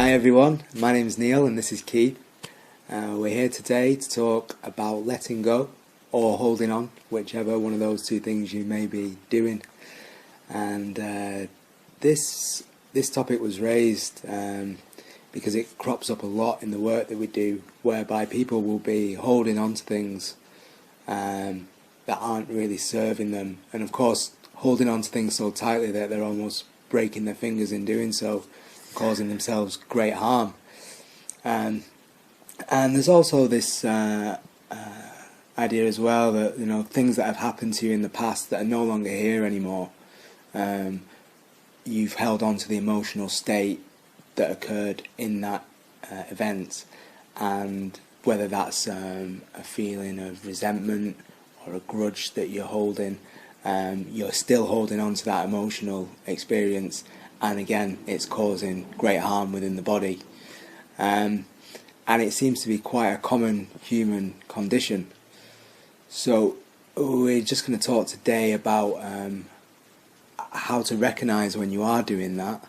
Hi everyone, my name is Neil and this is Keith. We're here today to talk about letting go or holding on, whichever one of those two things you may be doing. And this topic was raised because it crops up a lot in the work that we do, whereby people will be holding on to things that aren't really serving them, and of course holding on to things so tightly that they're almost breaking their fingers in doing so, causing themselves great harm. And there's also this idea as well that, you know, things that have happened to you in the past that are no longer here anymore, you've held on to the emotional state that occurred in that event, and whether that's a feeling of resentment or a grudge that you're holding, you're still holding on to that emotional experience, and again it's causing great harm within the body. And it seems to be quite a common human condition. So we're just going to talk today about how to recognise when you are doing that,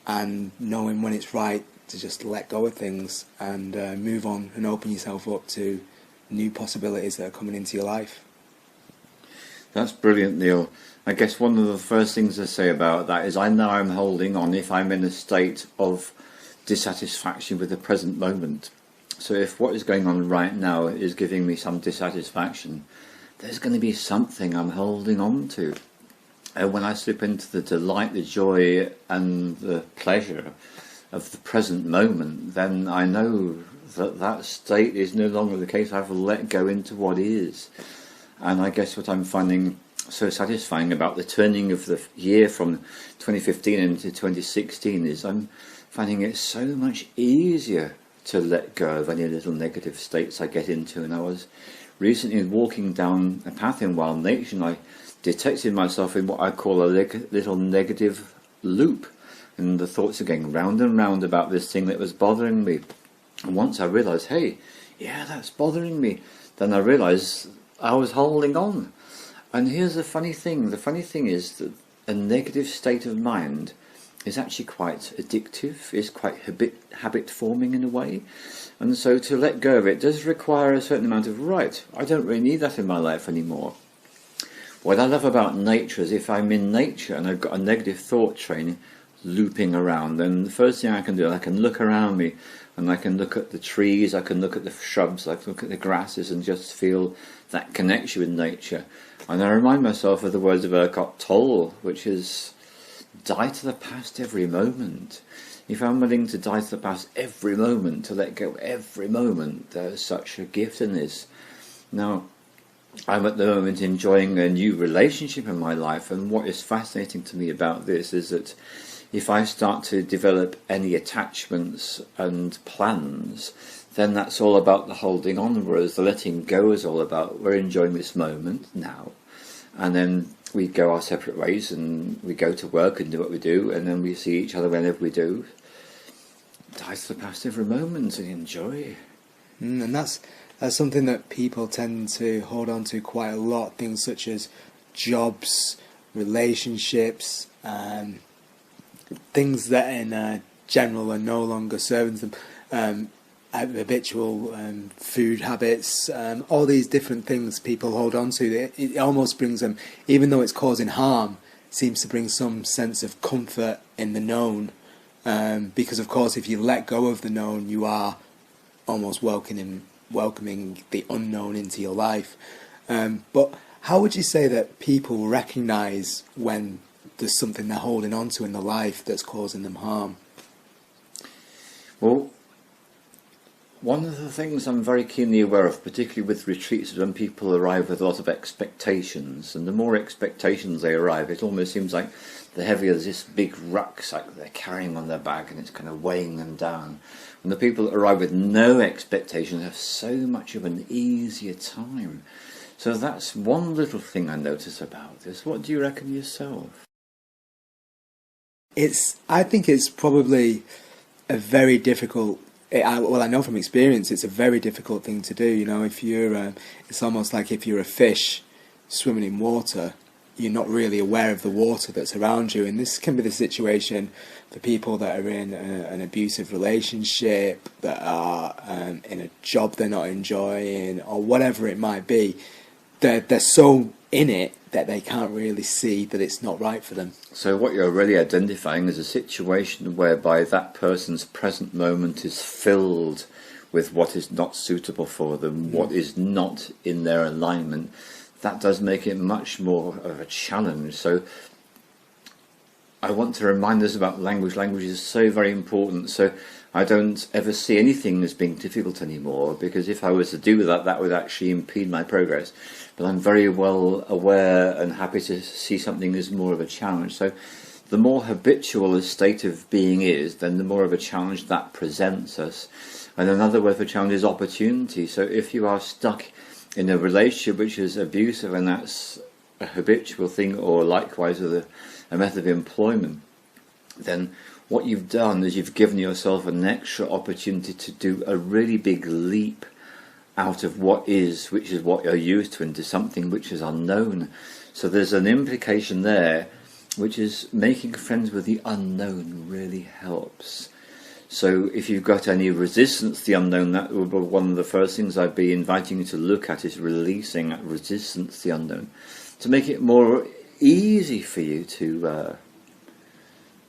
and knowing when it's right to just let go of things and move on and open yourself up to new possibilities that are coming into your life. That's brilliant, Neil. I guess one of the first things to say about that is I know I'm holding on if I'm in a state of dissatisfaction with the present moment. So if what is going on right now is giving me some dissatisfaction, there's going to be something I'm holding on to. And when I slip into the delight, the joy and the pleasure of the present moment, then I know that that state is no longer the case. I've let go into what is. And I guess what I'm finding so satisfying about the turning of the year from 2015 into 2016 is I'm finding it so much easier to let go of any little negative states I get into. And I was recently walking down a path in wild nature, and I detected myself in what I call a little negative loop, and the thoughts are going round and round about this thing that was bothering me. And once I realised, hey, yeah, that's bothering me, then I realised I was holding on. And here's the funny thing. The funny thing is that a negative state of mind is actually quite addictive, is quite habit forming in a way. And so to let go of it does require a certain amount of, right, I don't really need that in my life anymore. What I love about nature is if I'm in nature and I've got a negative thought train looping around, then the first thing I can do, I can look around me and I can look at the trees, I can look at the shrubs, I can look at the grasses and just feel that connection with nature. And I remind myself of the words of Eckhart Tolle, which is, die to the past every moment. If I'm willing to die to the past every moment, to let go every moment, there's such a gift in this. Now, I'm at the moment enjoying a new relationship in my life, and what is fascinating to me about this is that if I start to develop any attachments and plans, then that's all about the holding on, whereas the letting go is all about we're enjoying this moment now, and then we go our separate ways and we go to work and do what we do, and then we see each other whenever we do. Die to the past every moment and enjoy. And that's something that people tend to hold on to quite a lot, things such as jobs, relationships, things that in general are no longer serving them, habitual food habits, all these different things people hold on to. It almost brings them, even though it's causing harm, seems to bring some sense of comfort in the known, because of course if you let go of the known, you are almost welcoming the unknown into your life. But how would you say that people recognise when there's something they're holding on to in their life that's causing them harm? Well, one of the things I'm very keenly aware of, particularly with retreats, is when people arrive with a lot of expectations, and the more expectations they arrive, it almost seems like the heavier this big rucksack they're carrying on their back, and it's kind of weighing them down. And the people that arrive with no expectations have so much of an easier time. So that's one little thing I notice about this. What do you reckon yourself? I think it's probably a very difficult. I know from experience, it's a very difficult thing to do. You know, if you're, it's almost like if you're a fish swimming in water, you're not really aware of the water that's around you. And this can be the situation for people that are in an abusive relationship, that are in a job they're not enjoying, or whatever it might be. They're so in it that they can't really see that it's not right for them. So what you're really identifying is a situation whereby that person's present moment is filled with what is not suitable for them, what is not in their alignment. That does make it much more of a challenge. So I want to remind us about language. Language is so very important. So I don't ever see anything as being difficult anymore, because if I was to do that, that would actually impede my progress. But I'm very well aware and happy to see something as more of a challenge. So the more habitual a state of being is, then the more of a challenge that presents us. And another word for challenge is opportunity. So if you are stuck in a relationship which is abusive, and that's a habitual thing, or likewise with a method of employment, then what you've done is you've given yourself an extra opportunity to do a really big leap out of what is, which is what you're used to, into something which is unknown. So there's an implication there, which is making friends with the unknown really helps. So if you've got any resistance to the unknown, that would be one of the first things I'd be inviting you to look at, is releasing that resistance to the unknown, to make it more easy for you to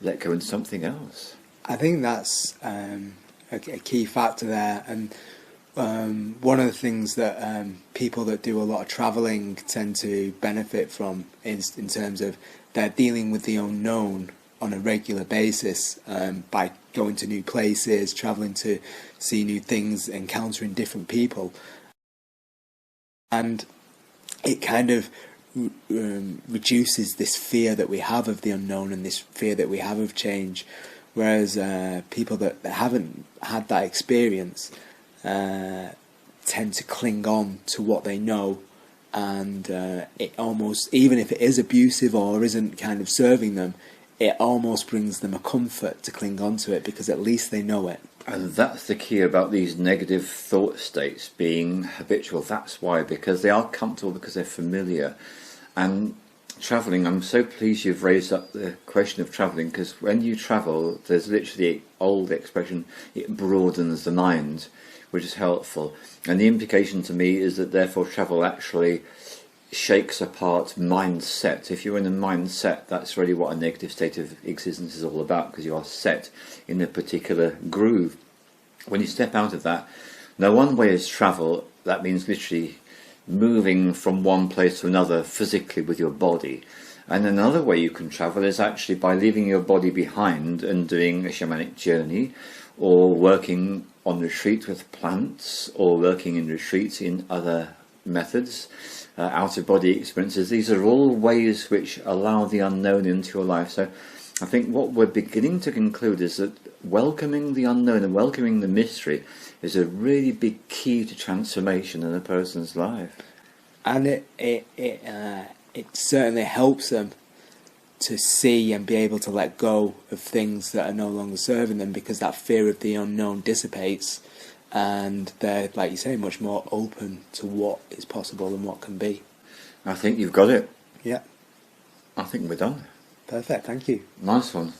let go into something else. I think that's a key factor there. And one of the things that people that do a lot of travelling tend to benefit from is in terms of they're dealing with the unknown on a regular basis, by going to new places, travelling to see new things, encountering different people. And it kind of reduces this fear that we have of the unknown and this fear that we have of change. Whereas people that haven't had that experience tend to cling on to what they know, and it almost, even if it is abusive or isn't kind of serving them, it almost brings them a comfort to cling on to it, because at least they know it. And that's the key about these negative thought states being habitual. That's why, because they are comfortable, because they're familiar. And travelling, I'm so pleased you've raised up the question of travelling, because when you travel, there's literally an old expression, it broadens the mind, which is helpful. And the implication to me is that therefore travel actually shakes apart mindset. If you're in a mindset, that's really what a negative state of existence is all about, because you are set in a particular groove. When you step out of that, now one way is travel. That means literally moving from one place to another physically with your body. And another way you can travel is actually by leaving your body behind and doing a shamanic journey, or working on retreat with plants, or working in retreats in other methods, out-of-body experiences. These are all ways which allow the unknown into your life. So I think what we're beginning to conclude is that welcoming the unknown and welcoming the mystery is a really big key to transformation in a person's life. And it certainly helps them to see and be able to let go of things that are no longer serving them, because that fear of the unknown dissipates, and they're, like you say, much more open to what is possible and what can be. I think you've got it. Yeah. I think we're done. Perfect, thank you. Nice one.